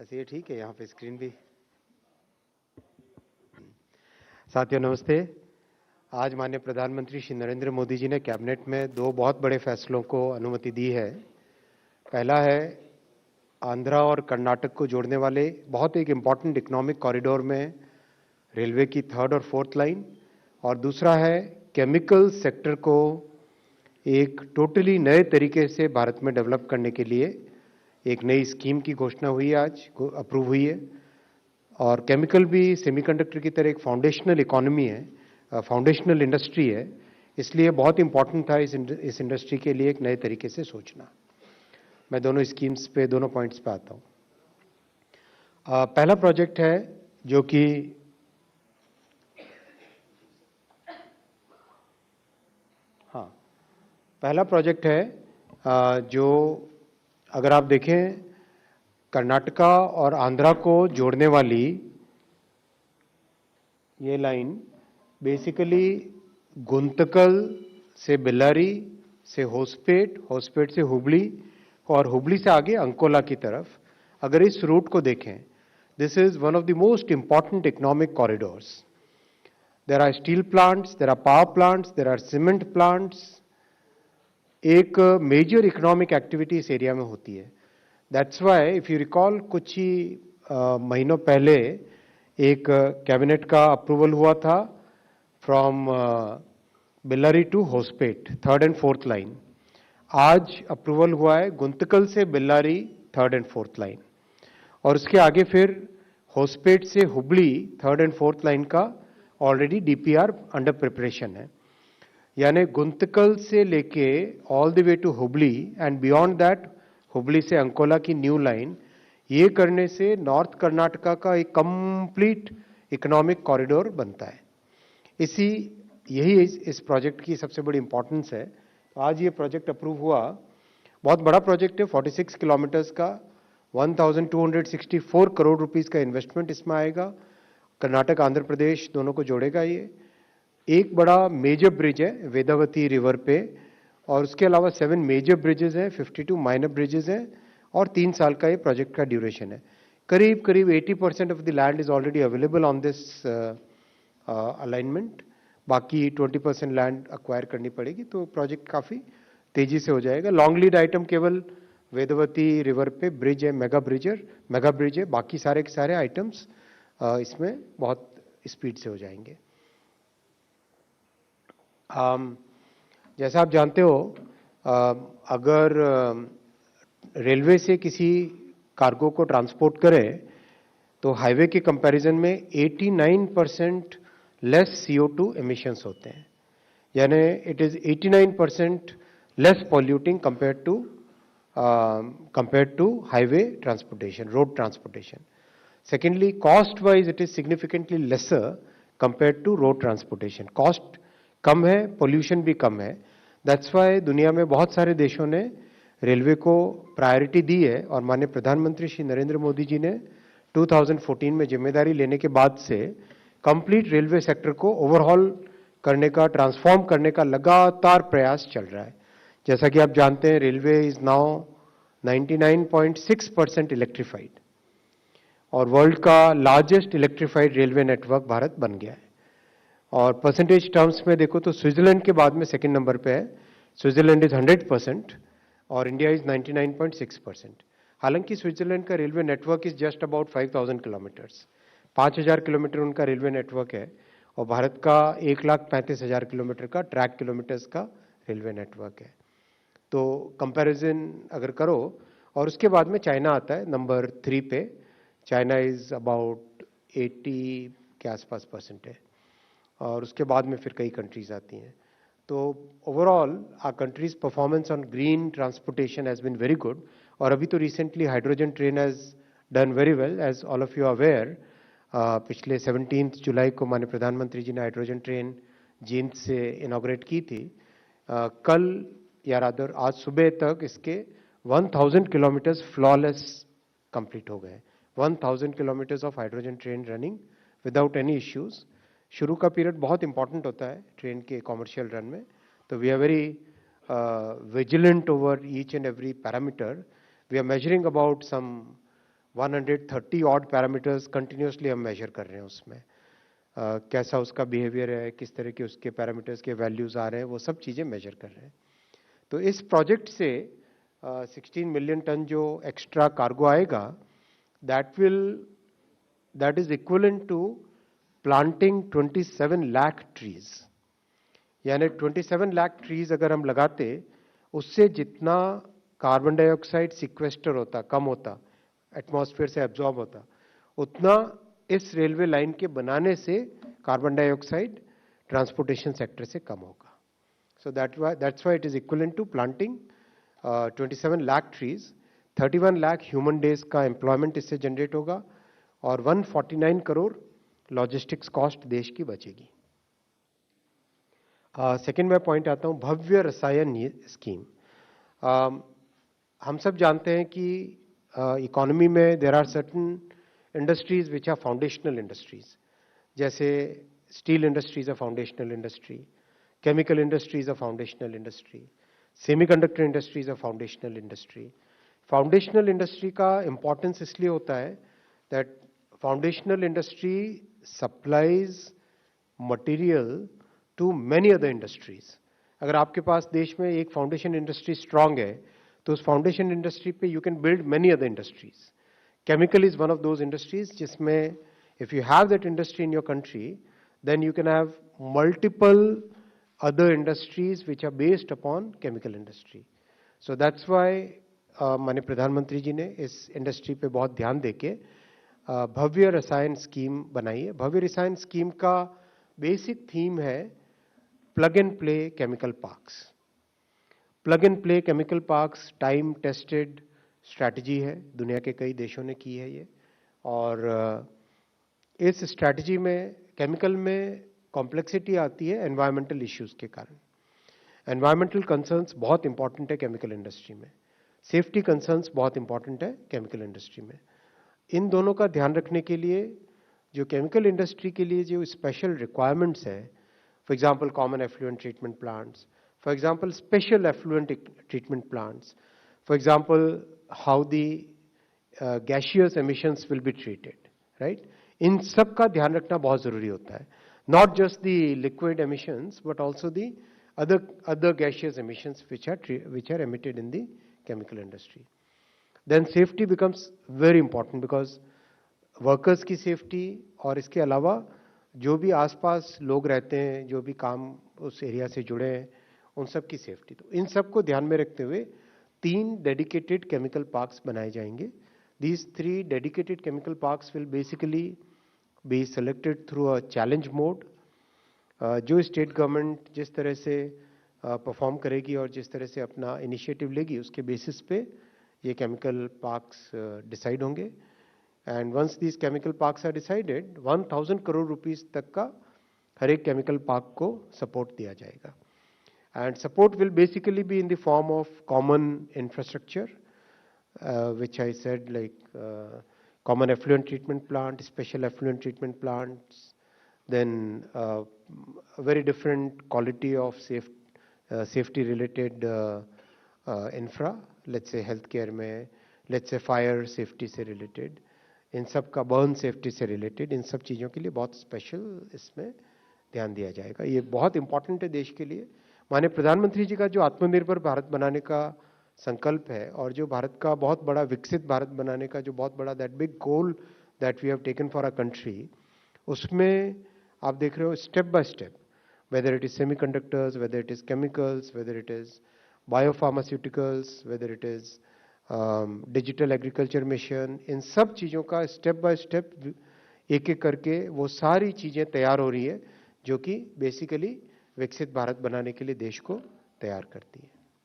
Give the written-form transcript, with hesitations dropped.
बस ये ठीक है, यहाँ पे स्क्रीन भी। साथियों नमस्ते। आज माननीय प्रधानमंत्री श्री नरेंद्र मोदी जी ने कैबिनेट में दो बहुत बड़े फैसलों को अनुमति दी है। पहला है आंध्रा और कर्नाटक को जोड़ने वाले बहुत एक इम्पॉर्टेंट इकोनॉमिक कॉरिडोर में रेलवे की 3rd और 4th लाइन, और दूसरा है केमिकल सेक्टर को एक टोटली नए तरीके से भारत में डेवलप करने के लिए एक नई स्कीम की घोषणा हुई है, आज अप्रूव हुई है। और केमिकल भी सेमीकंडक्टर की तरह एक फाउंडेशनल इकोनॉमी है, फाउंडेशनल इंडस्ट्री है, इसलिए बहुत इंपॉर्टेंट था इस इंडस्ट्री के लिए एक नए तरीके से सोचना। मैं दोनों स्कीम्स पे, दोनों पॉइंट्स पे आता हूँ। पहला प्रोजेक्ट है जो कि पहला प्रोजेक्ट है जो अगर आप देखें कर्नाटका और आंध्रा को जोड़ने वाली ये लाइन बेसिकली गुंतकल से बेल्लारी से होसपेट, होसपेट से हुबली और हुबली से आगे अंकोला की तरफ अगर इस रूट को देखें, this is one of the most important economic corridors. There are steel plants, there are power plants, there are cement plants. एक मेजर इकोनॉमिक एक्टिविटी इस एरिया में होती है। That's why if you recall कुछ ही महीनों पहले एक कैबिनेट का अप्रूवल हुआ था from Bellary to Hospet 3rd and 4th line. आज अप्रूवल हुआ है गुंतकल से Bellary 3rd and 4th line, और उसके आगे फिर होसपेट से Hubli 3rd and 4th line का ऑलरेडी डीपीआर अंडर प्रिपरेशन है। यानी गुंतकल से लेके all the way to Hubli and beyond that Hubli से अंकोला की न्यू लाइन, ये करने से नॉर्थ कर्नाटका का एक कंप्लीट इकोनॉमिक कॉरिडोर बनता है। यही इस प्रोजेक्ट की सबसे बड़ी इंपॉर्टेंस है। तो आज ये प्रोजेक्ट अप्रूव हुआ। बहुत बड़ा प्रोजेक्ट है, 46 किलोमीटर्स का, 1264 करोड़ रुपीस का इन्वेस्टमेंट इसमें आएगा। कर्नाटक आंध्र प्रदेश दोनों को जोड़ेगा ये। एक बड़ा मेजर ब्रिज है वेदावती रिवर पे, और उसके अलावा 7 मेजर ब्रिजेस हैं, 52 माइनर ब्रिजेस हैं, और 3 साल का ये प्रोजेक्ट का ड्यूरेशन है। करीब करीब 80% of the land is already available on this alignment. बाकी 20% लैंड अक्वायर करनी पड़ेगी, तो प्रोजेक्ट काफ़ी तेजी से हो जाएगा। लॉन्ग लीड आइटम केवल वेदवती रिवर पे ब्रिज है, मेगा ब्रिज है। बाकी सारे के सारे आइटम्स इसमें बहुत स्पीड से हो जाएंगे। जैसा आप जानते हो, अगर रेलवे से किसी कार्गो को ट्रांसपोर्ट करें तो हाईवे के कंपैरिजन में 89% लेस CO2 एमिशंस होते हैं। यानी it is 89% less polluting compared to highway transportation, road transportation. Secondly, cost wise it is significantly lesser compared to road transportation. Cost कम है, पोल्यूशन भी कम है। दैट्स वाई दुनिया में बहुत सारे देशों ने रेलवे को प्रायोरिटी दी है, और माननीय प्रधानमंत्री श्री नरेंद्र मोदी जी ने 2014 में जिम्मेदारी लेने के बाद से कंप्लीट रेलवे सेक्टर को ओवरहॉल करने का, ट्रांसफॉर्म करने का लगातार प्रयास चल रहा है। जैसा कि आप जानते हैं, रेलवे इज नाउ 99.6% इलेक्ट्रीफाइड, और वर्ल्ड का largest electrified railway network Bharat बन गया है। और परसेंटेज टर्म्स में देखो तो स्विट्जरलैंड के बाद में सेकंड नंबर पे है। स्विट्जरलैंड इज 100% और इंडिया इज 99.6%। हालांकि स्विट्जरलैंड का railway network is just about 5000 kilometres, 5000 kilometre उनका रेलवे नेटवर्क है, और भारत का 1,35,000 किलोमीटर का ट्रैक किलोमीटर्स का रेलवे नेटवर्क है। तो कंपैरिजन अगर करो, और उसके बाद में चाइना आता है नंबर 3 पे। चाइना इज अबाउट 80 के आसपास परसेंट है, और उसके बाद में फिर कई कंट्रीज आती हैं। तो overall our countries performance on green transportation has been very good. और अभी तो recently hydrogen train has done very well, as all of you aware. पिछले 17 जुलाई को माननीय प्रधानमंत्री जी ने हाइड्रोजन ट्रेन जींद से इनॉग्रेट की थी। कल या रादर आज सुबह तक इसके 1000 किलोमीटर्स फ्लॉलेस कंप्लीट हो गए। 1000 kilometres of hydrogen train running without any issues. शुरू का पीरियड बहुत इंपॉर्टेंट होता है ट्रेन के कॉमर्शियल रन में, तो we are very vigilant over each and every parameter. We are measuring about some 130 odd parameters continuously हम मेजर कर रहे हैं उसमें। कैसा उसका बिहेवियर है, किस तरह के उसके पैरामीटर्स के वैल्यूज आ रहे हैं, वो सब चीज़ें मेजर कर रहे हैं। तो इस प्रोजेक्ट से 16 मिलियन टन जो एक्स्ट्रा कार्गो आएगा, that is equivalent to planting 27 lakh trees. यानी 27 लाख ट्रीज अगर हम लगाते, उससे जितना कार्बन डाइऑक्साइड सिक्वेस्टर होता, कम होता, एटमॉस्फेयर से एब्जॉर्ब होता, उतना इस रेलवे लाइन के बनाने से कार्बन डाइऑक्साइड ट्रांसपोर्टेशन सेक्टर से कम होगा। So that's why it is equivalent to planting 27 lakh trees. 31 lakh human days का एम्प्लॉयमेंट इससे जनरेट होगा और 149 करोड़ लॉजिस्टिक्स कॉस्ट देश की बचेगी। सेकेंड मैं पॉइंट आता हूं, भव्य रसायन स्कीम। हम सब जानते हैं कि इकोनॉमी में there are certain industries which are foundational industries, जैसे steel industries a foundational industry, chemical industries a foundational industry, semiconductor industries a foundational industry. Foundational industry का इंपॉर्टेंस इसलिए होता है that foundational industry supplies material to many other industries. अगर आपके पास देश में एक फाउंडेशन इंडस्ट्री स्ट्रांग है, तो उस फाउंडेशन इंडस्ट्री पे you can build many other industries. Chemical is one of those industries जिसमें if you have that industry in your country, then you can have multiple other industries which are based upon chemical industry. So that's why माननीय प्रधानमंत्री जी ने इस industry पे बहुत ध्यान देके भव्य रसायन स्कीम बनाई है। भव्य रसायन स्कीम का बेसिक थीम है plug and play chemical parks. Plug and play chemical parks time tested strategy है, दुनिया के कई देशों ने की है ये। और इस स्ट्रैटेजी में केमिकल में कॉम्प्लेक्सिटी आती है एनवायरमेंटल इश्यूज के कारण। एनवायरमेंटल कंसर्न्स बहुत इंपॉर्टेंट है केमिकल इंडस्ट्री में, सेफ्टी कंसर्न्स बहुत इंपॉर्टेंट है केमिकल इंडस्ट्री में। इन दोनों का ध्यान रखने के लिए जो केमिकल इंडस्ट्री के लिए जो स्पेशल रिक्वायरमेंट्स है, for example common effluent treatment plants, for example special effluent treatment plants, for example how the gaseous emissions will be treated, right. इन सब का ध्यान रखना बहुत जरूरी होता है। Not just the liquid emissions, but also the other gaseous emissions which are emitted in the chemical industry. Then safety becomes very important because workers की safety और इसके अलावा जो भी आसपास लोग रहते हैं, जो भी काम उस एरिया से जुड़े हैं, उन सब की सेफ्टी। तो इन सब को ध्यान में रखते हुए 3 डेडिकेटेड केमिकल पार्क्स बनाए जाएंगे। These 3 dedicated chemical parks will basically be selected through a challenge mode। जो स्टेट गवर्नमेंट जिस तरह से परफॉर्म करेगी और जिस तरह से अपना इनिशिएटिव लेगी, उसके बेसिस पे ये केमिकल पार्क्स डिसाइड होंगे। And once these chemical parks are decided, 1000 crore rupees तक का हर एक केमिकल पार्क को सपोर्ट दिया जाएगा। And support will basically be in the form of common infrastructure, which I said, like common effluent treatment plant, special effluent treatment plants, then a very different quality of safety related infra, let's say healthcare में, let's say fire safety से related, इन सब का burn safety से related, इन सब चीज़ों के लिए बहुत स्पेशल इसमें ध्यान दिया जाएगा। ये बहुत इंपॉर्टेंट है देश के लिए। माननीय प्रधानमंत्री जी का जो आत्मनिर्भर भारत बनाने का संकल्प है और जो भारत का बहुत बड़ा विकसित भारत बनाने का जो बहुत बड़ा that big goal that we have taken for a country, उसमें आप देख रहे हो step by step, whether it is semiconductors, whether it is chemicals, whether it is biopharmaceuticals, whether it is digital agriculture mission, इन सब चीज़ों का step by step एक एक करके वो सारी चीज़ें तैयार हो रही है जो कि बेसिकली विकसित भारत बनाने के लिए देश को तैयार करती है।